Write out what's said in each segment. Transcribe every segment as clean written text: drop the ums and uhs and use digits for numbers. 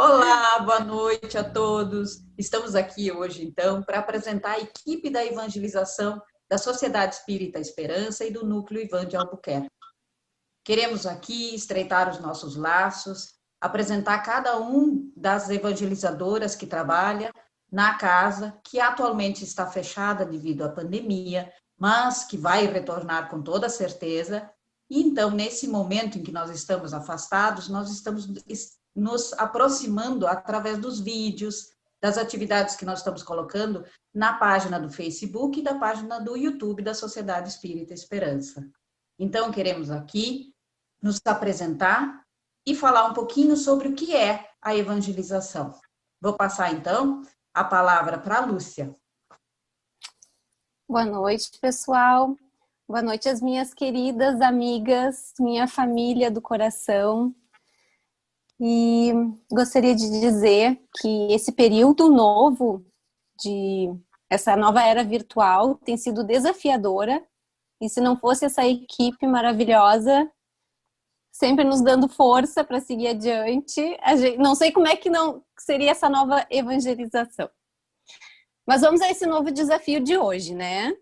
Olá, boa noite a todos. Estamos aqui hoje, então, para apresentar a equipe da evangelização da Sociedade Espírita Esperança e do Núcleo Ivan de Albuquerque. Queremos aqui estreitar os nossos laços, apresentar cada um das evangelizadoras que trabalha na casa, que atualmente está fechada devido à pandemia, mas que vai retornar com toda certeza. E então, nesse momento em que nós estamos afastados, nós estamos nos aproximando através dos vídeos, das atividades que nós estamos colocando na página do Facebook e da página do YouTube da Sociedade Espírita Esperança. Então, queremos aqui nos apresentar e falar um pouquinho sobre o que é a evangelização. Vou passar, então, a palavra para a Lúcia. Boa noite, pessoal. Boa noite às minhas queridas amigas, minha família do coração. E gostaria de dizer que esse período novo, essa nova era virtual, tem sido desafiadora. E se não fosse essa equipe maravilhosa, sempre nos dando força para seguir adiante, não sei como é que não seria essa nova evangelização. Mas vamos a esse novo desafio de hoje, né?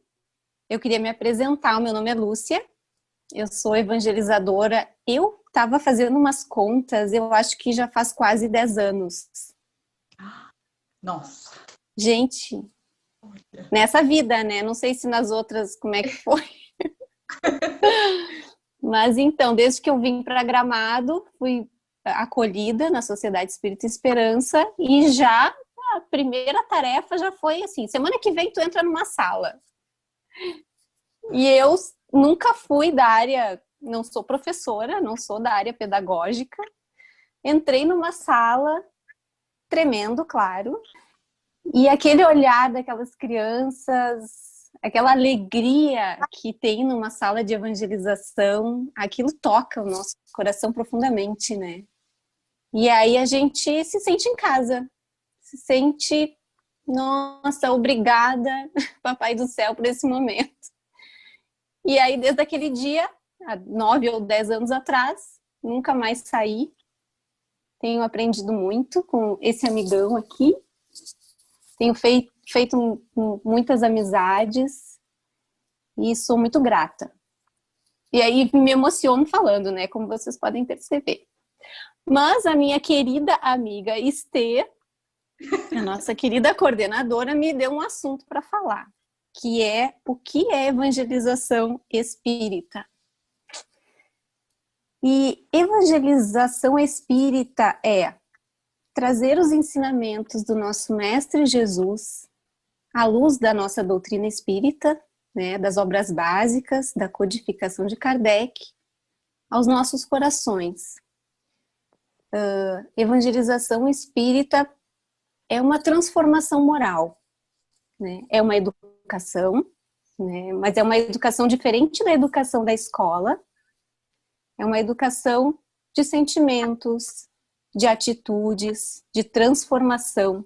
Eu queria me apresentar, o meu nome é Lúcia, eu sou evangelizadora, eu estava fazendo umas contas, eu acho que já faz quase 10 anos. Nossa! Gente, nessa vida, né? Não sei se nas outras como é que foi. Mas então, desde que eu vim para Gramado, fui acolhida na Sociedade Espírita Esperança e já a primeira tarefa já foi assim, semana que vem tu entra numa sala. E eu nunca fui da área, não sou professora, não sou da área pedagógica. Entrei numa sala, tremendo, claro, e aquele olhar daquelas crianças, aquela alegria que tem numa sala de evangelização, aquilo toca o nosso coração profundamente, né? E aí a gente se sente em casa, se sente, nossa, obrigada, Papai do Céu, por esse momento. E aí, desde aquele dia, há 9 ou 10 anos atrás, nunca mais saí. Tenho aprendido muito com esse amigão aqui. Tenho feito muitas amizades e sou muito grata. E aí me emociono falando, né? Como vocês podem perceber. Mas a minha querida amiga Estê, a nossa querida coordenadora, me deu um assunto para falar, que é o que é evangelização espírita. E evangelização espírita é trazer os ensinamentos do nosso Mestre Jesus à luz da nossa doutrina espírita, né, das obras básicas, da codificação de Kardec, aos nossos corações. Evangelização espírita é uma transformação moral, né? É uma educação, né? Mas é uma educação diferente da educação da escola. É uma educação de sentimentos, de atitudes, de transformação,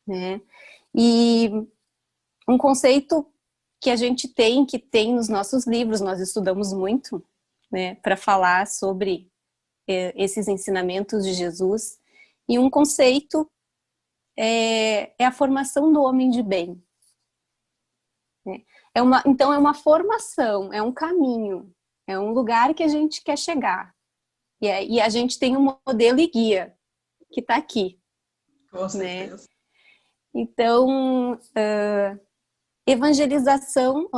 né? E um conceito que a gente que tem nos nossos livros, nós estudamos muito, né, para falar sobre esses ensinamentos de Jesus, e um conceito é a formação do homem de bem. Né? Então é uma formação, é um caminho, é um lugar que a gente quer chegar. E a gente tem um modelo e guia que está aqui. Com certeza. Né? Então, evangelização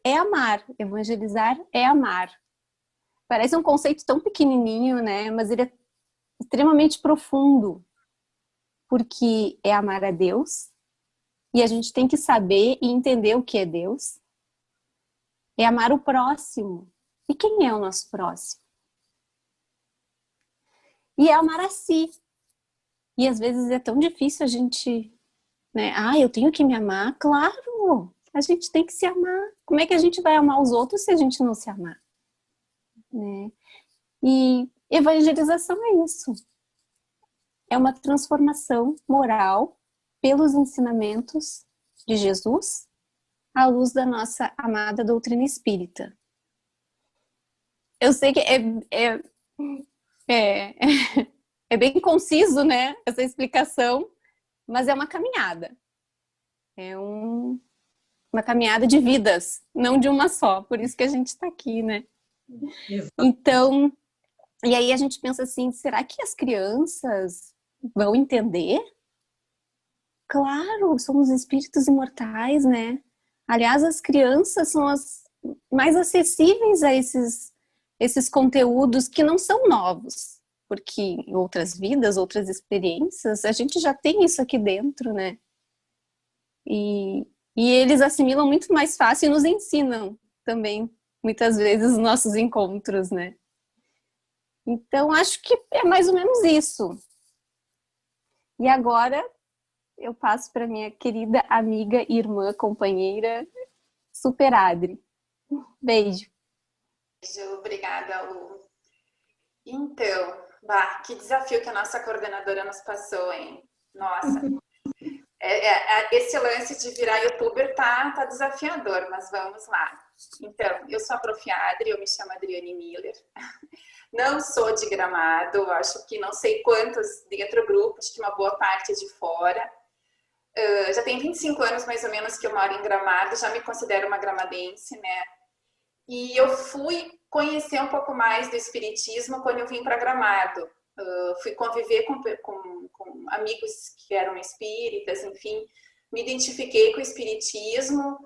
é amar, evangelizar é amar. Parece um conceito tão pequenininho, né? Mas ele é extremamente profundo, porque é amar a Deus, e a gente tem que saber e entender o que é Deus. É amar o próximo. E quem é o nosso próximo? E é amar a si. E às vezes é tão difícil a gente, né? Eu tenho que me amar. Claro, a gente tem que se amar. Como é que a gente vai amar os outros se a gente não se amar? Né? E evangelização é isso. É uma transformação moral pelos ensinamentos de Jesus à luz da nossa amada doutrina espírita. Eu sei que é É bem conciso, né, essa explicação, mas é uma caminhada. É uma caminhada de vidas, não de uma só. Por isso que a gente está aqui, né? Exato. Então, e aí a gente pensa assim, será que as crianças vão entender? Claro, somos espíritos imortais, né? Aliás, as crianças são as mais acessíveis a esses conteúdos que não são novos, porque em outras vidas, outras experiências, a gente já tem isso aqui dentro, né? E eles assimilam muito mais fácil e nos ensinam também, muitas vezes, os nossos encontros, né? Então, acho que é mais ou menos isso. E agora eu passo para minha querida amiga, irmã, companheira, Super Adri. Beijo. Obrigada, Lu. Então, que desafio que a nossa coordenadora nos passou, hein? Nossa, esse lance de virar youtuber tá desafiador, mas vamos lá. Então, eu sou a Prof. Adri, eu me chamo Adriane Miller. Não sou de Gramado, acho que não sei quantos dentro do grupo, acho que uma boa parte é de fora. Já tem 25 anos mais ou menos que eu moro em Gramado, já me considero uma gramadense, né? E eu fui conhecer um pouco mais do espiritismo quando eu vim para Gramado. Fui conviver com amigos que eram espíritas, enfim, me identifiquei com o espiritismo,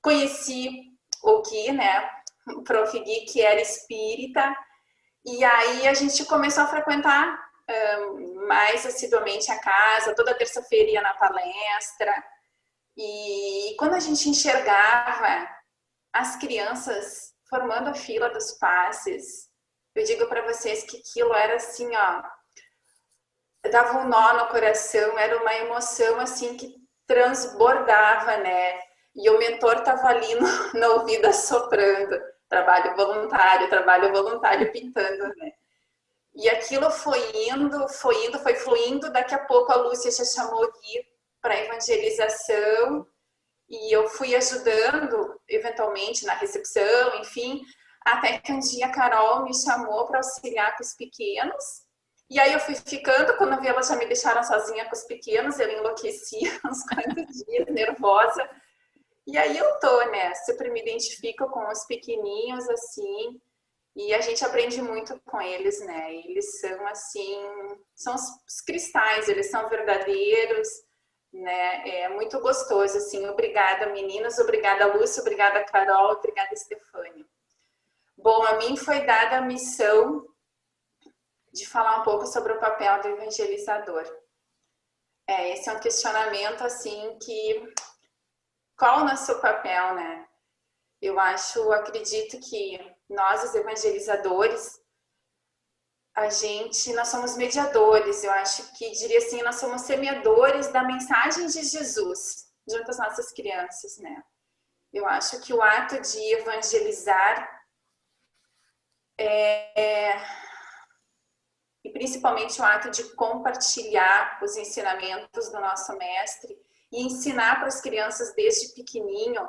conheci o Gui, né? O Prof. Gui, que era espírita, e aí a gente começou a frequentar mais assiduamente a casa, toda terça-feira ia na palestra, e quando a gente enxergava as crianças formando a fila dos passes, eu digo para vocês que aquilo era assim, ó, dava um nó no coração, era uma emoção assim que transbordava, né? E o mentor tava ali no ouvido assoprando, trabalho voluntário pintando, né? E aquilo foi indo, foi fluindo. Daqui a pouco a Lúcia já chamou o Gui para evangelização e eu fui ajudando, eventualmente, na recepção, enfim, até que um dia a Carol me chamou para auxiliar com os pequenos. E aí eu fui ficando, quando eu vi elas já me deixaram sozinha com os pequenos, eu enlouqueci uns quantos dias, nervosa. E aí eu tô, né? Sempre me identifico com os pequenininhos, assim, e a gente aprende muito com eles, né? Eles são, assim, são os cristais, eles são verdadeiros, né? É muito gostoso, assim. Obrigada, meninas, obrigada, Lúcia, obrigada, Carol, obrigada, Estefânia. Bom, a mim foi dada a missão de falar um pouco sobre o papel do evangelizador. Esse é um questionamento, assim, que... Qual o nosso papel, né? Eu acredito que nós, os evangelizadores, nós somos mediadores. Eu acho que, diria assim, nós somos semeadores da mensagem de Jesus junto às nossas crianças, né? Eu acho que o ato de evangelizar e principalmente o ato de compartilhar os ensinamentos do nosso mestre e ensinar para as crianças desde pequenininho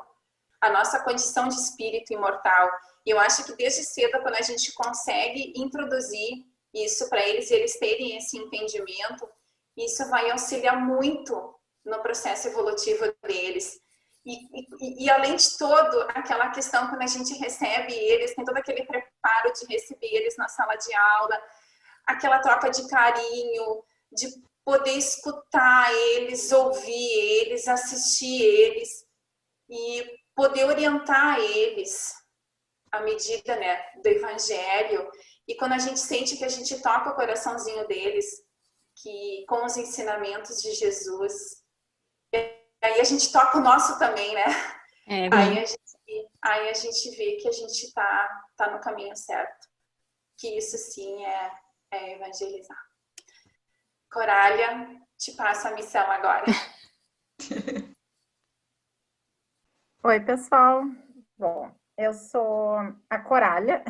a nossa condição de espírito imortal. E eu acho que desde cedo, quando a gente consegue introduzir isso para eles e eles terem esse entendimento, isso vai auxiliar muito no processo evolutivo deles. E além de todo, aquela questão quando a gente recebe eles, tem todo aquele preparo de receber eles na sala de aula, aquela troca de carinho, de poder escutar eles, ouvir eles, assistir eles e poder orientar eles à medida, né, do evangelho. E quando a gente sente que a gente toca o coraçãozinho deles, que com os ensinamentos de Jesus, aí a gente toca o nosso também, né? Aí a gente vê que a gente tá no caminho certo. Que isso sim é evangelizar. Corália, te passo a missão agora. Oi, pessoal. Bom, eu sou a Corália.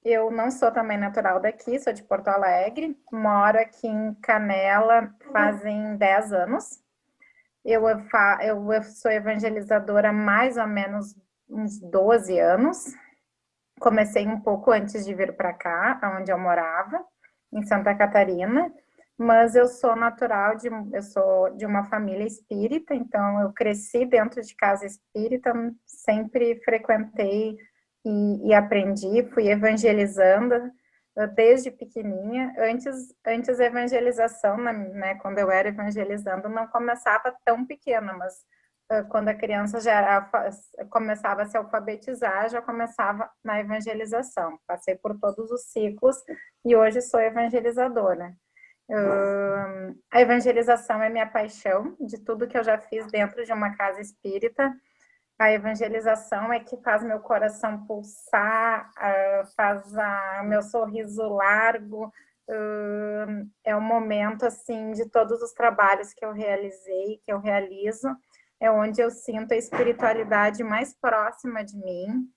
Eu não sou também natural daqui, sou de Porto Alegre. Moro aqui em Canela fazem 10 anos. Eu sou evangelizadora há mais ou menos uns 12 anos. Comecei um pouco antes de vir para cá, onde eu morava, em Santa Catarina, mas eu sou eu sou de uma família espírita, então eu cresci dentro de casa espírita, sempre frequentei e aprendi, fui evangelizando desde pequenininha. Antes a evangelização, né, quando eu era evangelizando, não começava tão pequena, mas quando a criança começava a se alfabetizar, já começava na evangelização. Passei por todos os ciclos e hoje sou evangelizadora. A evangelização é minha paixão, de tudo que eu já fiz dentro de uma casa espírita. A evangelização é que faz meu coração pulsar, faz meu sorriso largo. É o momento, assim, de todos os trabalhos que eu realizei, que eu realizo, é onde eu sinto a espiritualidade mais próxima de mim.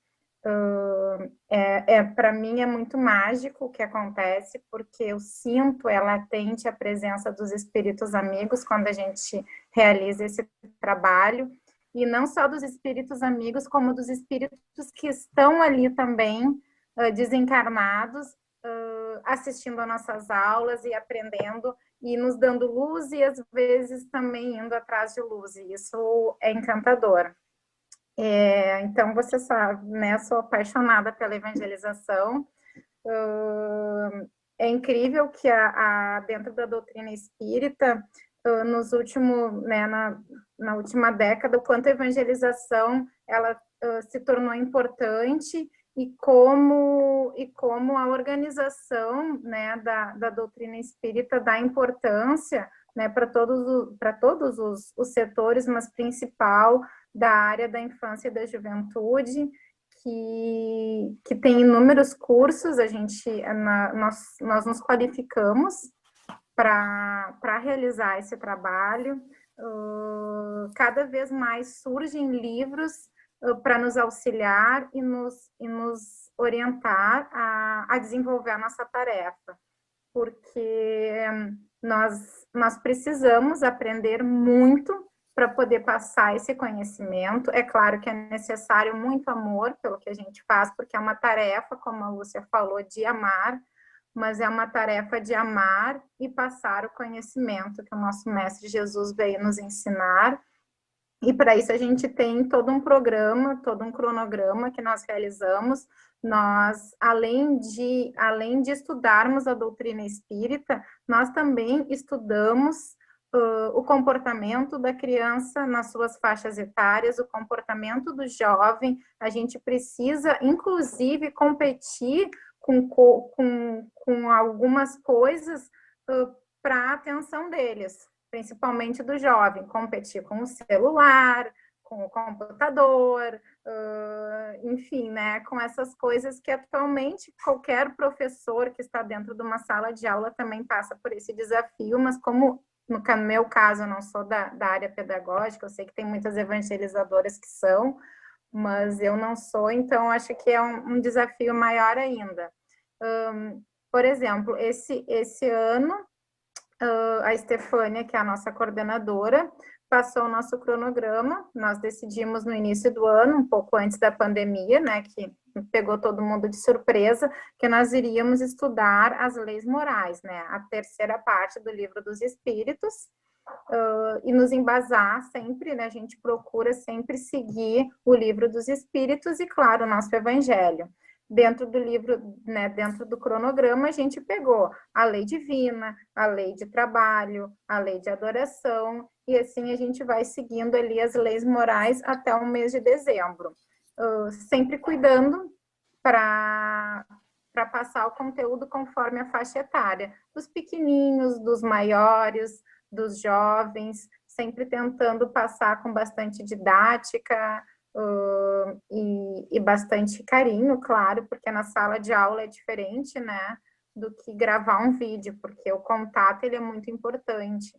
Para mim é muito mágico o que acontece, porque eu sinto, é latente a presença dos espíritos amigos quando a gente realiza esse trabalho, e não só dos espíritos amigos, como dos espíritos que estão ali também, desencarnados, assistindo a nossas aulas e aprendendo, e nos dando luz, e às vezes também indo atrás de luz, e isso é encantador. Então, você sabe, né, eu sou apaixonada pela evangelização. É incrível que dentro da doutrina espírita, nos últimos, né, na última década, o quanto a evangelização ela se tornou importante, e como a organização, né, da doutrina espírita dá importância, né, para todos os setores, mas principal da área da infância e da juventude, que tem inúmeros cursos. Nós nos qualificamos para realizar esse trabalho. Cada vez mais surgem livros para nos auxiliar e nos orientar a desenvolver a nossa tarefa, porque nós precisamos aprender muito para poder passar esse conhecimento. É claro que é necessário muito amor pelo que a gente faz, porque é uma tarefa, como a Lúcia falou, de amar, mas é uma tarefa de amar e passar o conhecimento que o nosso Mestre Jesus veio nos ensinar. E para isso a gente tem todo um programa, todo um cronograma que nós realizamos. Nós, além de estudarmos a doutrina espírita, nós também estudamos o comportamento da criança nas suas faixas etárias, o comportamento do jovem. A gente precisa, inclusive, competir com algumas coisas para a atenção deles, principalmente do jovem, competir com o celular, com o computador, enfim, né, com essas coisas que atualmente qualquer professor que está dentro de uma sala de aula também passa por esse desafio, mas como no meu caso eu não sou da área pedagógica, eu sei que tem muitas evangelizadoras que são, mas eu não sou, então acho que é um desafio maior ainda. Por exemplo, esse ano, a Estefânia, que é a nossa coordenadora, passou o nosso cronograma. Nós decidimos no início do ano, um pouco antes da pandemia, né, que pegou todo mundo de surpresa, que nós iríamos estudar as leis morais, né, a terceira parte do Livro dos Espíritos, e nos embasar sempre, né, a gente procura sempre seguir o Livro dos Espíritos e, claro, o nosso Evangelho. Dentro do livro, né, dentro do cronograma, a gente pegou a lei divina, a lei de trabalho, a lei de adoração, e assim a gente vai seguindo ali as leis morais até o mês de dezembro. Sempre cuidando para passar o conteúdo conforme a faixa etária, dos pequenininhos, dos maiores, dos jovens, sempre tentando passar com bastante didática, e bastante carinho, claro, porque na sala de aula é diferente, né, do que gravar um vídeo, porque o contato ele é muito importante,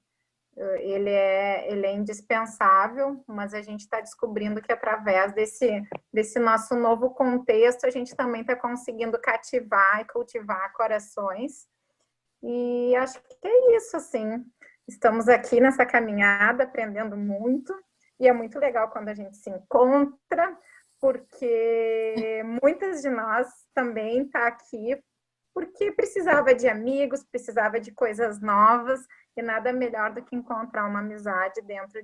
ele é indispensável, mas a gente está descobrindo que através desse nosso novo contexto, a gente também está conseguindo cativar e cultivar corações, e acho que é isso, assim, estamos aqui nessa caminhada, aprendendo muito, e é muito legal quando a gente se encontra porque muitas de nós também tá aqui porque precisava de amigos, precisava de coisas novas, e nada melhor do que encontrar uma amizade dentro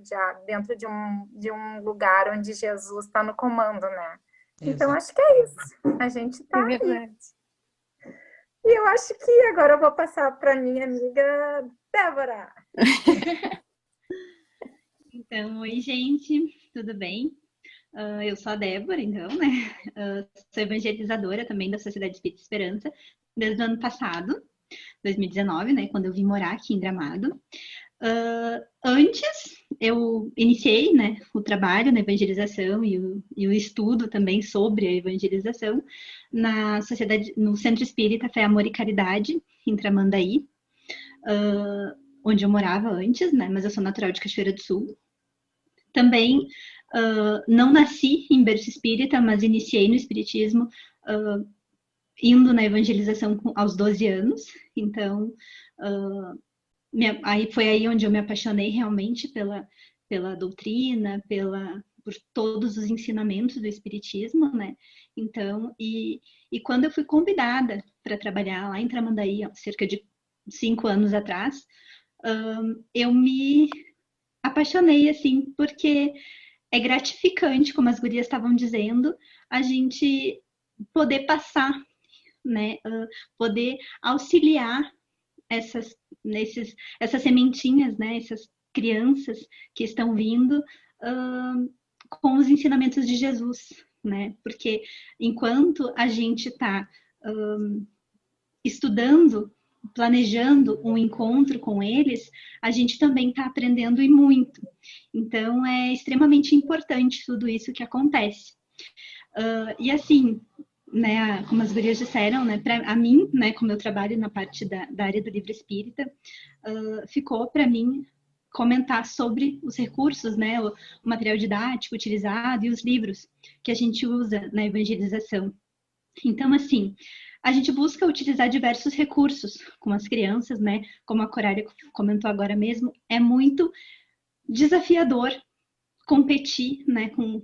de um lugar onde Jesus está no comando, né? Então, acho que é isso. A gente está É verdade. E eu acho que agora eu vou passar para minha amiga Débora. Então, oi, gente, tudo bem? Eu sou a Débora, então, né? Sou evangelizadora também da Sociedade Espírita Esperança desde o ano passado, 2019, né? Quando eu vim morar aqui em Gramado. Antes, eu iniciei, né, o trabalho na evangelização e o estudo também sobre a evangelização na sociedade, no Centro Espírita Fé, Amor e Caridade, em Tramandaí, onde eu morava antes, né? Mas eu sou natural de Cachoeira do Sul. Também não nasci em berço espírita, mas iniciei no espiritismo indo na evangelização aos 12 anos. Então, foi aí onde eu me apaixonei realmente pela doutrina, por todos os ensinamentos do espiritismo, né? Então, e quando eu fui convidada para trabalhar lá em Tramandaí, há cerca de 5 anos atrás, eu me apaixonei, assim, porque é gratificante, como as gurias estavam dizendo, a gente poder passar, né? Poder auxiliar essas sementinhas, né? Essas crianças que estão vindo com os ensinamentos de Jesus, né? Porque enquanto a gente está estudando, planejando um encontro com eles, a gente também está aprendendo e muito. Então, é extremamente importante tudo isso que acontece. E assim, né, como as gurias disseram, né, a mim, né, como eu trabalho na parte da área do livro espírita, ficou para mim comentar sobre os recursos, né, o material didático utilizado e os livros que a gente usa na evangelização. Então, assim, a gente busca utilizar diversos recursos com as crianças, né? Como a Corária comentou agora mesmo, é muito desafiador competir, né, com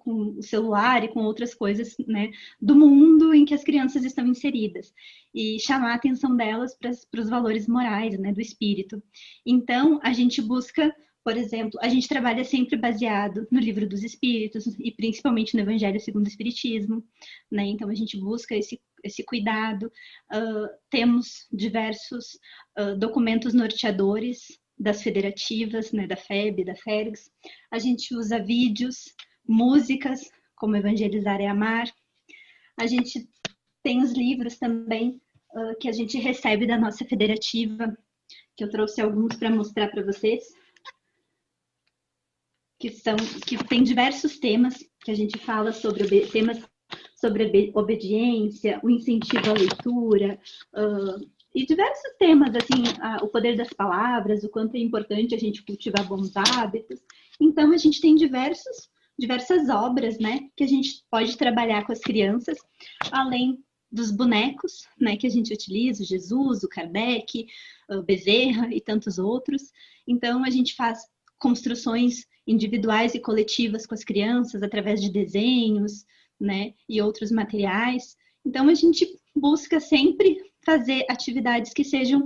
o celular e com outras coisas, né, do mundo em que as crianças estão inseridas e chamar a atenção delas para os valores morais, né, do espírito. Então, a gente busca, por exemplo, a gente trabalha sempre baseado no Livro dos Espíritos e principalmente no Evangelho segundo o Espiritismo, né? Então a gente busca esse cuidado. Temos diversos documentos norteadores das federativas, né, da FEB, da FERGS. A gente usa vídeos, músicas, como Evangelizar é Amar. A gente tem os livros também que a gente recebe da nossa federativa, que eu trouxe alguns para mostrar para vocês, que tem diversos temas que a gente fala sobre temas sobre obediência, o incentivo à leitura, e diversos temas, assim, o poder das palavras, o quanto é importante a gente cultivar bons hábitos. Então, a gente tem diversas obras, né, que a gente pode trabalhar com as crianças, além dos bonecos, né, que a gente utiliza, o Jesus, o Kardec, o Bezerra e tantos outros. Então, a gente faz construções individuais e coletivas com as crianças através de desenhos, né, e outros materiais. Então, a gente busca sempre fazer atividades que sejam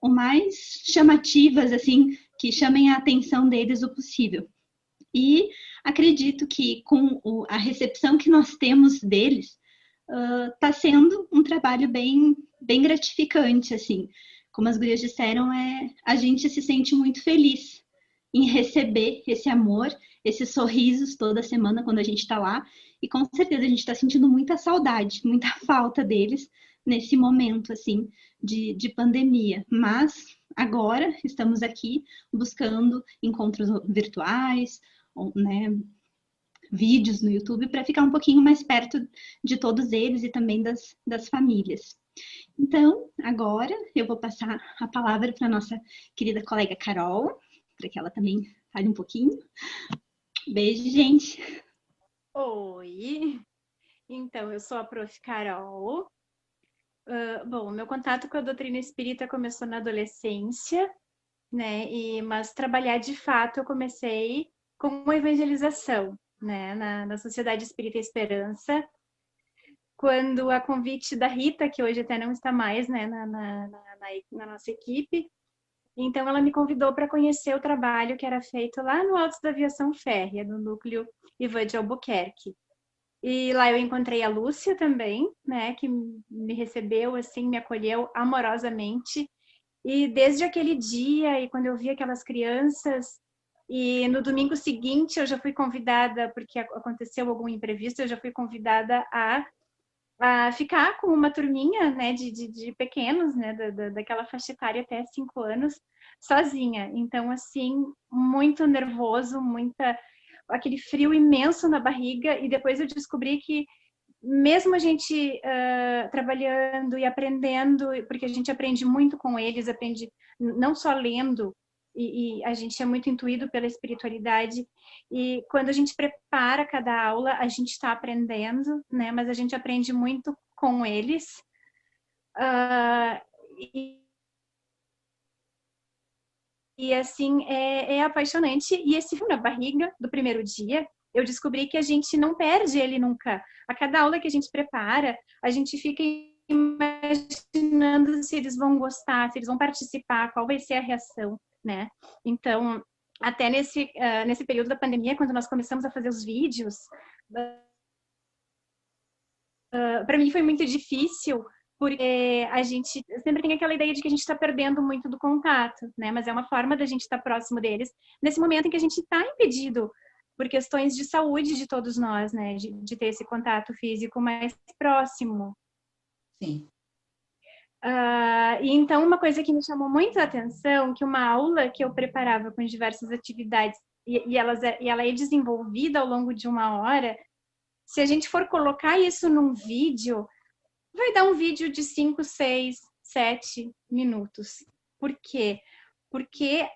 o mais chamativas, assim, que chamem a atenção deles o possível. E acredito que com a recepção que nós temos deles, está sendo um trabalho bem gratificante, assim. Como as gurias disseram, a gente se sente muito feliz em receber esse amor, esses sorrisos toda semana quando a gente está lá, e com certeza a gente está sentindo muita saudade, muita falta deles nesse momento, assim, de pandemia. Mas agora estamos aqui buscando encontros virtuais, né, vídeos no YouTube, para ficar um pouquinho mais perto de todos eles e também das famílias. Então, agora eu vou passar a palavra para a nossa querida colega Carol, para que ela também fale um pouquinho. Beijo, gente! Oi! Então, eu sou a Prof. Carol. Bom, meu contato com a doutrina espírita começou na adolescência, né? Mas trabalhar de fato eu comecei com uma evangelização, né, na Sociedade Espírita Esperança, quando a convite da Rita, que hoje até não está mais, né, na nossa equipe, então ela me convidou para conhecer o trabalho que era feito lá no Alto da Aviação Férrea, no núcleo Ivan de Albuquerque. E lá eu encontrei a Lúcia também, né, que me recebeu, assim, me acolheu amorosamente. E desde aquele dia, e quando eu vi aquelas crianças, e no domingo seguinte eu já fui convidada, porque aconteceu algum imprevisto, eu já fui convidada a ficar com uma turminha, né, de pequenos, né, daquela faixa etária até 5 anos, sozinha. Então, assim, muito nervoso, aquele frio imenso na barriga, e depois eu descobri que mesmo a gente trabalhando e aprendendo, porque a gente aprende muito com eles, aprende não só lendo, e a gente é muito intuído pela espiritualidade, e quando a gente prepara cada aula, a gente está aprendendo, né? Mas a gente aprende muito com eles. E assim, é apaixonante. E esse frio na barriga do primeiro dia, eu descobri que a gente não perde ele nunca. A cada aula que a gente prepara, a gente fica imaginando se eles vão gostar, se eles vão participar, qual vai ser a reação, né? Então, até nesse período da pandemia, quando nós começamos a fazer os vídeos, para mim foi muito difícil, porque a gente sempre tem aquela ideia de que a gente está perdendo muito do contato, né? Mas é uma forma da gente estar próximo deles nesse momento em que a gente está impedido por questões de saúde de todos nós, né? De ter esse contato físico mais próximo. Sim. E então, uma coisa que me chamou muito a atenção, que uma aula que eu preparava com diversas atividades e ela é desenvolvida ao longo de 1 hora, se a gente for colocar isso num vídeo, vai dar um vídeo de 5, 6, 7 minutos. Por quê? Porque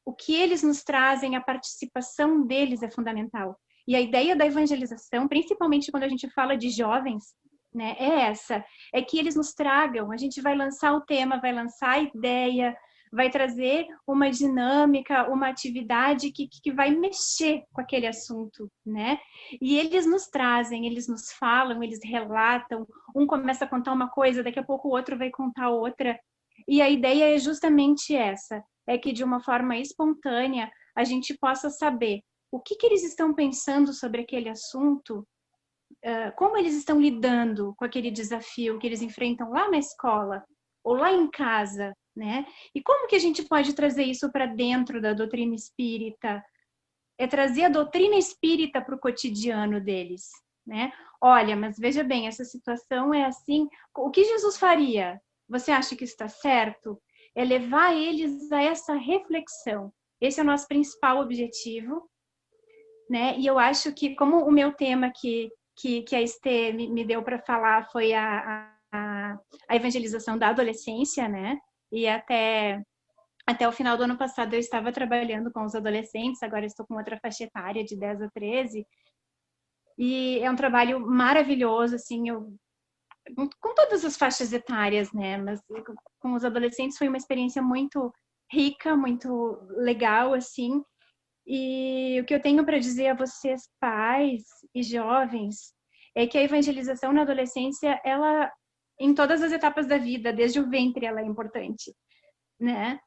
o que eles nos trazem, a participação deles é fundamental. E a ideia da evangelização, principalmente quando a gente fala de jovens, né, é essa, é que eles nos tragam, a gente vai lançar o tema, vai lançar a ideia, vai trazer uma dinâmica, uma atividade que vai mexer com aquele assunto, né? E eles nos trazem, eles nos falam, eles relatam, um começa a contar uma coisa, daqui a pouco o outro vai contar outra, e a ideia é justamente essa, é que de uma forma espontânea a gente possa saber o que eles estão pensando sobre aquele assunto, como eles estão lidando com aquele desafio que eles enfrentam lá na escola ou lá em casa, né? E como que a gente pode trazer isso para dentro da doutrina espírita? É trazer a doutrina espírita para o cotidiano deles, né? Olha, mas veja bem, essa situação é assim, o que Jesus faria? Você acha que está certo? É levar eles a essa reflexão. Esse é o nosso principal objetivo, né? E eu acho que, como o meu tema que a Estê me deu para falar foi a evangelização da adolescência, né? E até o final do ano passado eu estava trabalhando com os adolescentes, agora estou com outra faixa etária de 10 a 13. E é um trabalho maravilhoso, assim, com todas as faixas etárias, né? Mas com os adolescentes foi uma experiência muito rica, muito legal, assim. E o que eu tenho para dizer a vocês, pais e jovens, é que a evangelização na adolescência, ela, em todas as etapas da vida, desde o ventre, ela é importante, né?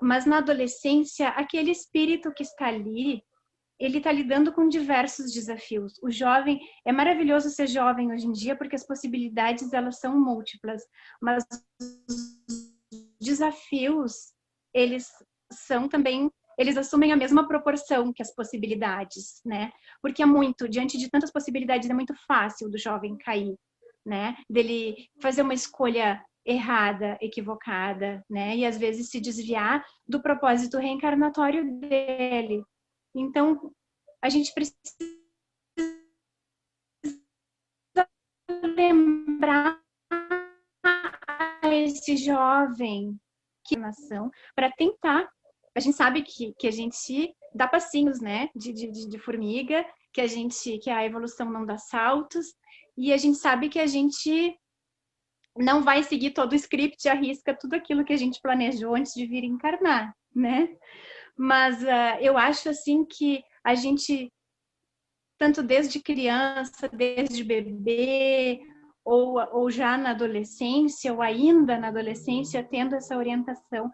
Mas na adolescência, aquele espírito que está ali, ele está lidando com diversos desafios. O jovem, é maravilhoso ser jovem hoje em dia, porque as possibilidades, elas são múltiplas, mas os desafios, eles são também, eles assumem a mesma proporção que as possibilidades, né? Porque diante de tantas possibilidades, é muito fácil do jovem cair, né? Dele fazer uma escolha errada, equivocada, né? E às vezes se desviar do propósito reencarnatório dele. Então, a gente precisa lembrar a esse jovem que nação para tentar. A gente sabe que a gente dá passinhos, né? De formiga, que a evolução não dá saltos, e a gente sabe que a gente não vai seguir todo o script, arrisca tudo aquilo que a gente planejou antes de vir encarnar, né? Mas eu acho, assim, que a gente tanto desde criança, desde bebê, ou já na adolescência, ou ainda na adolescência, tendo essa orientação,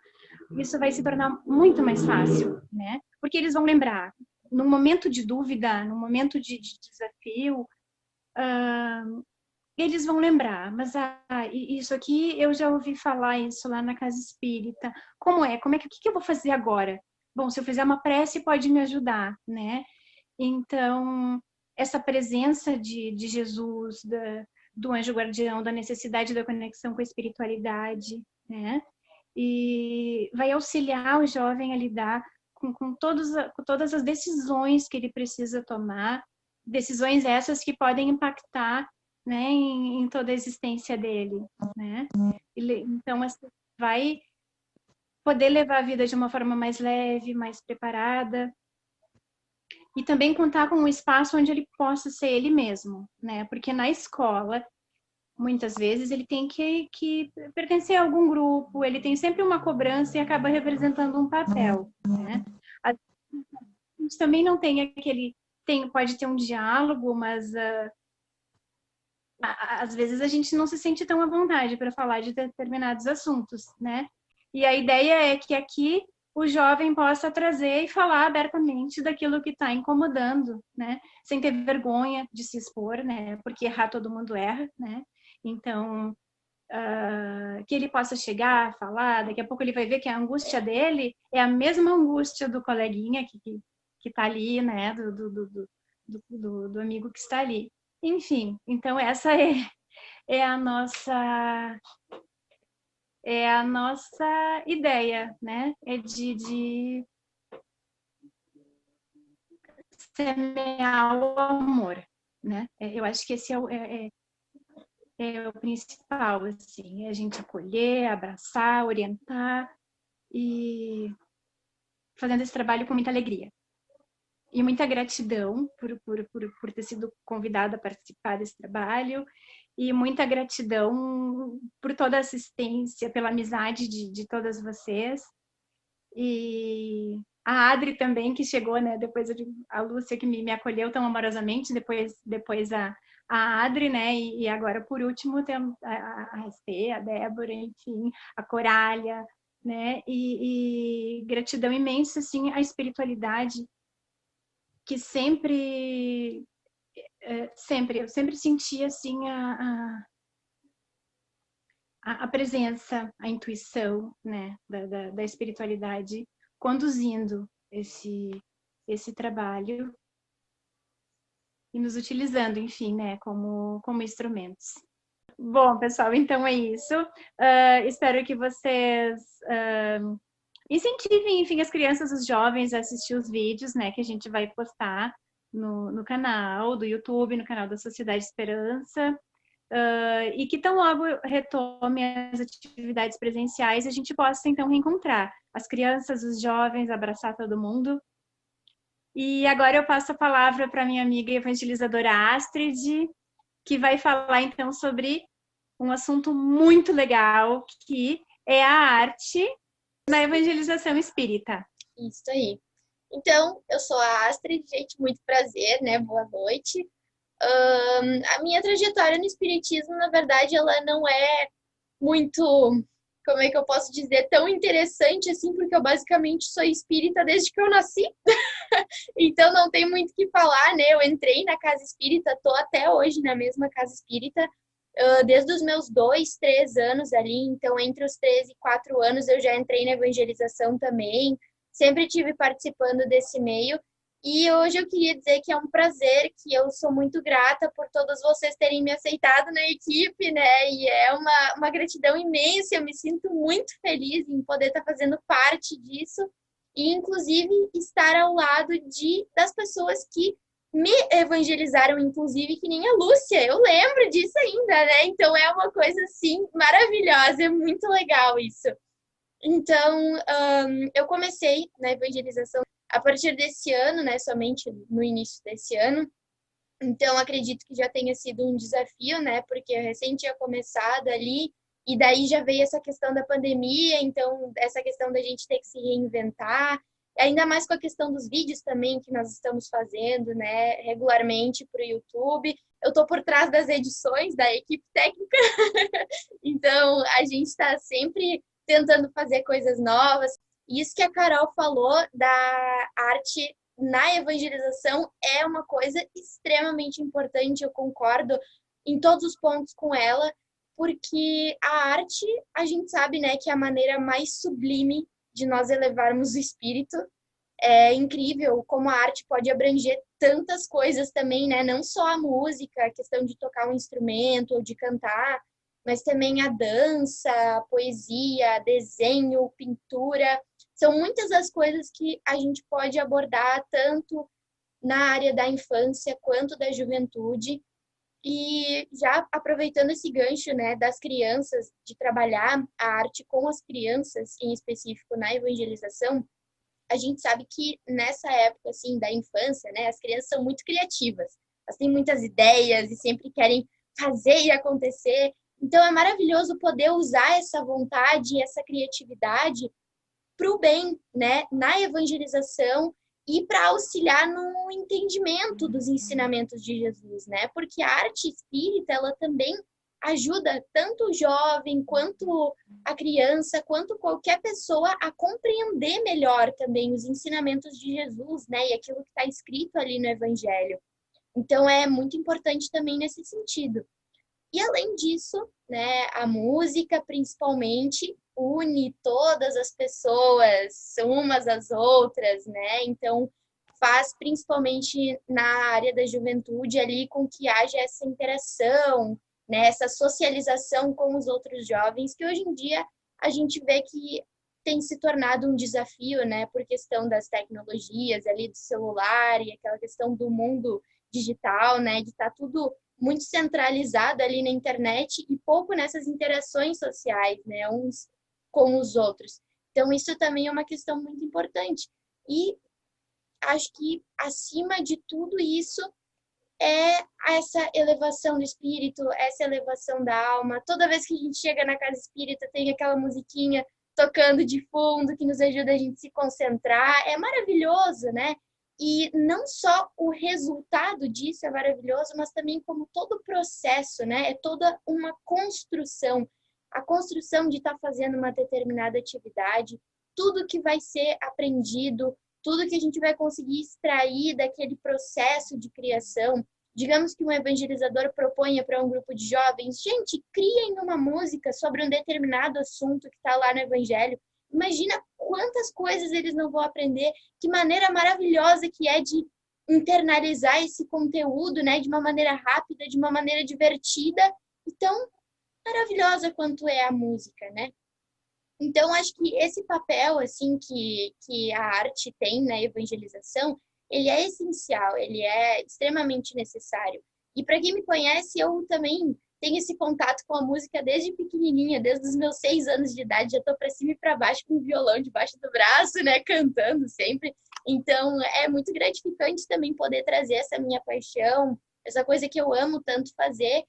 isso vai se tornar muito mais fácil, né? Porque eles vão lembrar, no momento de dúvida, no momento de desafio, eles vão lembrar, mas isso aqui, eu já ouvi falar isso lá na casa espírita. Como é? O que eu vou fazer agora? Bom, se eu fizer uma prece, pode me ajudar, né? Então, essa presença de Jesus, do anjo guardião, da necessidade da conexão com a espiritualidade, né? E vai auxiliar o jovem a lidar com todas as decisões que ele precisa tomar, decisões essas que podem impactar, né, em toda a existência dele, né? Então, assim, vai poder levar a vida de uma forma mais leve, mais preparada, e também contar com um espaço onde ele possa ser ele mesmo, né? Porque na escola, muitas vezes, ele tem que pertencer a algum grupo, ele tem sempre uma cobrança e acaba representando um papel, né? A gente também não tem pode ter um diálogo, mas às vezes a gente não se sente tão à vontade para falar de determinados assuntos, né? E a ideia é que aqui o jovem possa trazer e falar abertamente daquilo que está incomodando, né? Sem ter vergonha de se expor, né? Porque errar todo mundo erra, né? Então, que ele possa chegar, falar, daqui a pouco ele vai ver que a angústia dele é a mesma angústia do coleguinha que está ali, né? Do amigo que está ali. Enfim, então essa é a nossa ideia, né? É de semear o amor, né? Eu acho que esse é o principal, assim, é a gente acolher, abraçar, orientar e fazendo esse trabalho com muita alegria. E muita gratidão por ter sido convidada a participar desse trabalho, e muita gratidão por toda a assistência, pela amizade de todas vocês. E a Adri também, que chegou, né, depois a Lúcia, que me acolheu tão amorosamente, depois a Adri, né, e agora, por último, temos a Restê, a Débora, enfim, a Corália, né, e gratidão imensa, assim, à espiritualidade, que eu sempre senti, assim, a presença, a intuição, né, da espiritualidade conduzindo esse trabalho e nos utilizando, enfim, né, como instrumentos. Bom, pessoal, então é isso. Espero que vocês incentivem, enfim, as crianças, os jovens a assistir os vídeos, né, que a gente vai postar no canal do YouTube, no canal da Sociedade Esperança, e que tão logo retome as atividades presenciais, a gente possa, então, reencontrar as crianças, os jovens, abraçar todo mundo. E agora eu passo a palavra para minha amiga evangelizadora Astrid, que vai falar, então, sobre um assunto muito legal, que é a arte na evangelização espírita. Isso aí. Então, eu sou a Astrid, gente, muito prazer, né? Boa noite. A minha trajetória no espiritismo, na verdade, ela não é muito, como é que eu posso dizer, tão interessante assim, porque eu basicamente sou espírita desde que eu nasci. Então, não tem muito o que falar, né? Eu entrei na casa espírita, tô até hoje na mesma casa espírita, desde os meus 2, 3 anos ali, então entre os 13 e 4 anos eu já entrei na evangelização também, sempre estive participando desse meio, e hoje eu queria dizer que é um prazer, que eu sou muito grata por todos vocês terem me aceitado na equipe, né, e é uma gratidão imensa, eu me sinto muito feliz em poder estar fazendo parte disso, e inclusive estar ao lado das pessoas que me evangelizaram, inclusive, que nem a Lúcia, eu lembro disso ainda, né? Então é uma coisa, assim, maravilhosa, é muito legal isso. Então, eu comecei na evangelização a partir desse ano, né? Somente no início desse ano. Então, acredito que já tenha sido um desafio, né? Porque eu recém tinha começado ali, e daí já veio essa questão da pandemia, então essa questão da gente ter que se reinventar, ainda mais com a questão dos vídeos também que nós estamos fazendo, né, regularmente para o YouTube. Eu estou por trás das edições da equipe técnica, então a gente está sempre tentando fazer coisas novas. Isso que a Carol falou da arte na evangelização é uma coisa extremamente importante, eu concordo em todos os pontos com ela, porque a arte, a gente sabe, né, que é a maneira mais sublime de nós elevarmos o espírito. É incrível como a arte pode abranger tantas coisas também, né? Não só a música, a questão de tocar um instrumento ou de cantar, mas também a dança, a poesia, desenho, pintura. São muitas as coisas que a gente pode abordar tanto na área da infância quanto da juventude. E já aproveitando esse gancho, né, das crianças, de trabalhar a arte com as crianças, em específico na evangelização, a gente sabe que nessa época, assim, da infância, né, as crianças são muito criativas. Elas têm muitas ideias e sempre querem fazer e acontecer. Então, é maravilhoso poder usar essa vontade, essa criatividade para o bem, né, na evangelização e para auxiliar no entendimento dos ensinamentos de Jesus, né? Porque a arte espírita, ela também ajuda tanto o jovem, quanto a criança, quanto qualquer pessoa a compreender melhor também os ensinamentos de Jesus, né? E aquilo que está escrito ali no Evangelho. Então, é muito importante também nesse sentido. E, além disso, né, a música, principalmente, une todas as pessoas, umas às outras, né? Então, faz, principalmente na área da juventude, ali com que haja essa interação, né, essa socialização com os outros jovens, que hoje em dia a gente vê que tem se tornado um desafio, né, por questão das tecnologias ali do celular e aquela questão do mundo digital, né, de estar tudo muito centralizado ali na internet e pouco nessas interações sociais, né, uns com os outros. Então, isso também é uma questão muito importante. E acho que, acima de tudo isso, é essa elevação do espírito, essa elevação da alma. Toda vez que a gente chega na casa espírita, tem aquela musiquinha tocando de fundo que nos ajuda a gente se concentrar. É maravilhoso, né? E não só o resultado disso é maravilhoso, mas também como todo o processo, né? É toda uma construção. A construção de estar fazendo uma determinada atividade, tudo que vai ser aprendido, tudo que a gente vai conseguir extrair daquele processo de criação. Digamos que um evangelizador proponha para um grupo de jovens, gente, criem uma música sobre um determinado assunto que está lá no Evangelho. Imagina quantas coisas eles não vão aprender, que maneira maravilhosa que é de internalizar esse conteúdo, né, de uma maneira rápida, de uma maneira divertida, e tão maravilhosa quanto é a música, né? Então, acho que esse papel, assim, que a arte tem na evangelização, ele é essencial, ele é extremamente necessário. E para quem me conhece, eu também tenho esse contato com a música desde pequenininha, desde os meus 6 anos de idade, já estou para cima e para baixo com o violão debaixo do braço, né, cantando sempre. Então, é muito gratificante também poder trazer essa minha paixão, essa coisa que eu amo tanto fazer,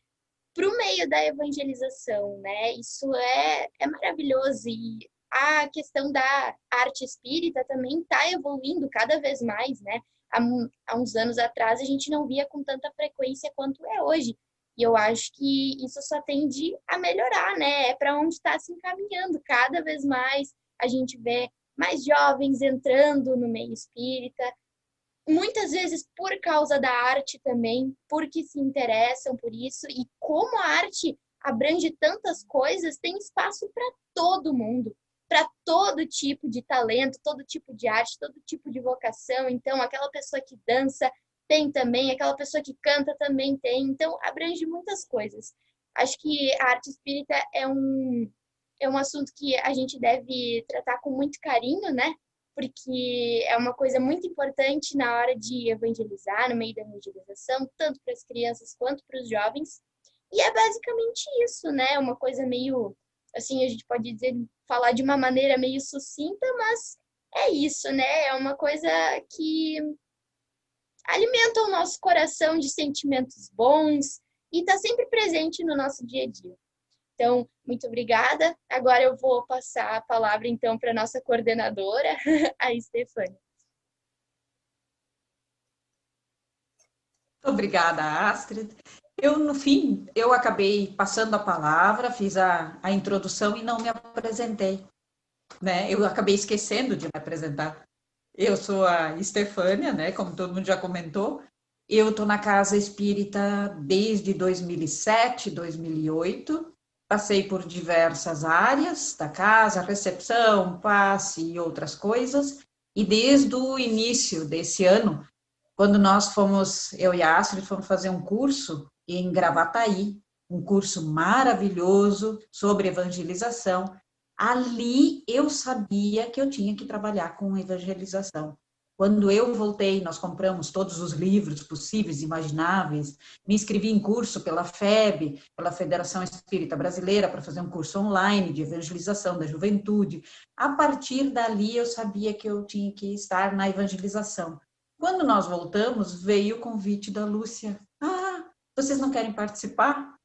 para o meio da evangelização, né? Isso é maravilhoso. E a questão da arte espírita também está evoluindo cada vez mais, né? Há uns anos atrás a gente não via com tanta frequência quanto é hoje. E eu acho que isso só tende a melhorar, né? É para onde está se encaminhando. Cada vez mais a gente vê mais jovens entrando no meio espírita, muitas vezes por causa da arte também, porque se interessam por isso. E como a arte abrange tantas coisas, tem espaço para todo mundo, para todo tipo de talento, todo tipo de arte, todo tipo de vocação. Então, aquela pessoa que dança tem também, aquela pessoa que canta também tem. Então, abrange muitas coisas. Acho que a arte espírita é um assunto que a gente deve tratar com muito carinho, né? Porque é uma coisa muito importante na hora de evangelizar, no meio da evangelização, tanto para as crianças quanto para os jovens. E é basicamente isso, né? Uma coisa meio, assim, a gente pode dizer, falar de uma maneira meio sucinta, mas é isso, né? É uma coisa que alimenta o nosso coração de sentimentos bons e está sempre presente no nosso dia a dia. Então, muito obrigada. Agora eu vou passar a palavra, então, para a nossa coordenadora, a Estefânia. Obrigada, Astrid. No fim, eu acabei passando a palavra, fiz a introdução e não me apresentei, né? Eu acabei esquecendo de me apresentar. Eu sou a Estefânia, né? Como todo mundo já comentou. Eu estou na Casa Espírita desde 2007, 2008. Passei por diversas áreas da casa, recepção, passe e outras coisas. E desde o início desse ano, quando nós fomos, eu e a Astrid, fomos fazer um curso em Gravataí, um curso maravilhoso sobre evangelização. Ali eu sabia que eu tinha que trabalhar com evangelização. Quando eu voltei, nós compramos todos os livros possíveis e imagináveis, me inscrevi em curso pela FEB, pela Federação Espírita Brasileira, para fazer um curso online de evangelização da juventude. A partir dali eu sabia que eu tinha que estar na evangelização. Quando nós voltamos, veio o convite da Lúcia. Vocês não querem participar?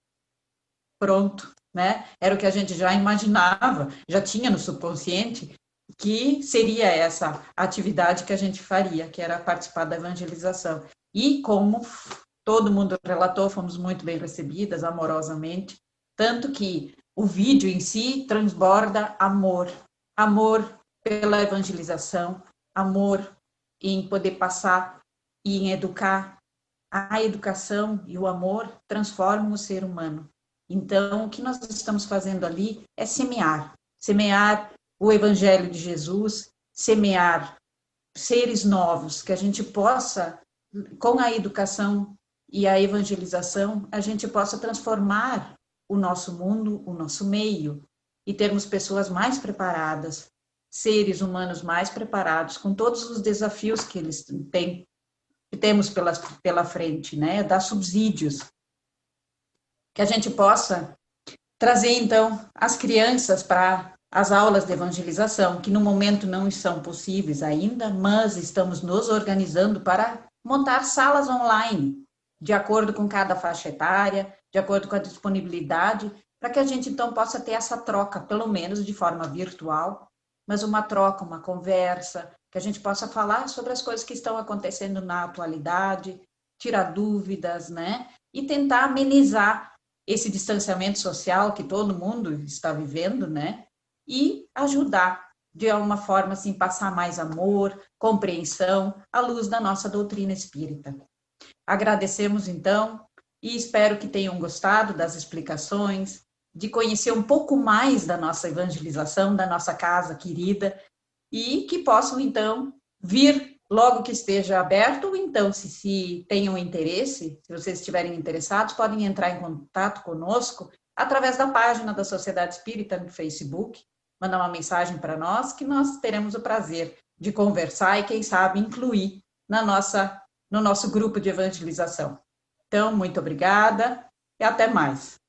Pronto, né? Era o que a gente já imaginava, já tinha no subconsciente, que seria essa atividade que a gente faria, que era participar da evangelização. E como todo mundo relatou, fomos muito bem recebidas, amorosamente, tanto que o vídeo em si transborda amor. Amor pela evangelização, amor em poder passar e em educar. A educação e o amor transformam o ser humano. Então, o que nós estamos fazendo ali é semear o Evangelho de Jesus, semear seres novos, que a gente possa, com a educação e a evangelização, a gente possa transformar o nosso mundo, o nosso meio, e termos pessoas mais preparadas, seres humanos mais preparados, com todos os desafios que eles têm, que temos pela frente, né? Dar subsídios, que a gente possa trazer, então, as crianças para as aulas de evangelização, que no momento não são possíveis ainda, mas estamos nos organizando para montar salas online, de acordo com cada faixa etária, de acordo com a disponibilidade, para que a gente, então, possa ter essa troca, pelo menos de forma virtual, mas uma troca, uma conversa, que a gente possa falar sobre as coisas que estão acontecendo na atualidade, tirar dúvidas, né? E tentar amenizar esse distanciamento social que todo mundo está vivendo, né? E ajudar, de alguma forma, assim, passar mais amor, compreensão, à luz da nossa doutrina espírita. Agradecemos, então, e espero que tenham gostado das explicações, de conhecer um pouco mais da nossa evangelização, da nossa casa querida, e que possam, então, vir logo que esteja aberto, ou então, se tenham interesse, se vocês estiverem interessados, podem entrar em contato conosco através da página da Sociedade Espírita no Facebook, mandar uma mensagem para nós, que nós teremos o prazer de conversar e, quem sabe, incluir no nosso grupo de evangelização. Então, muito obrigada e até mais.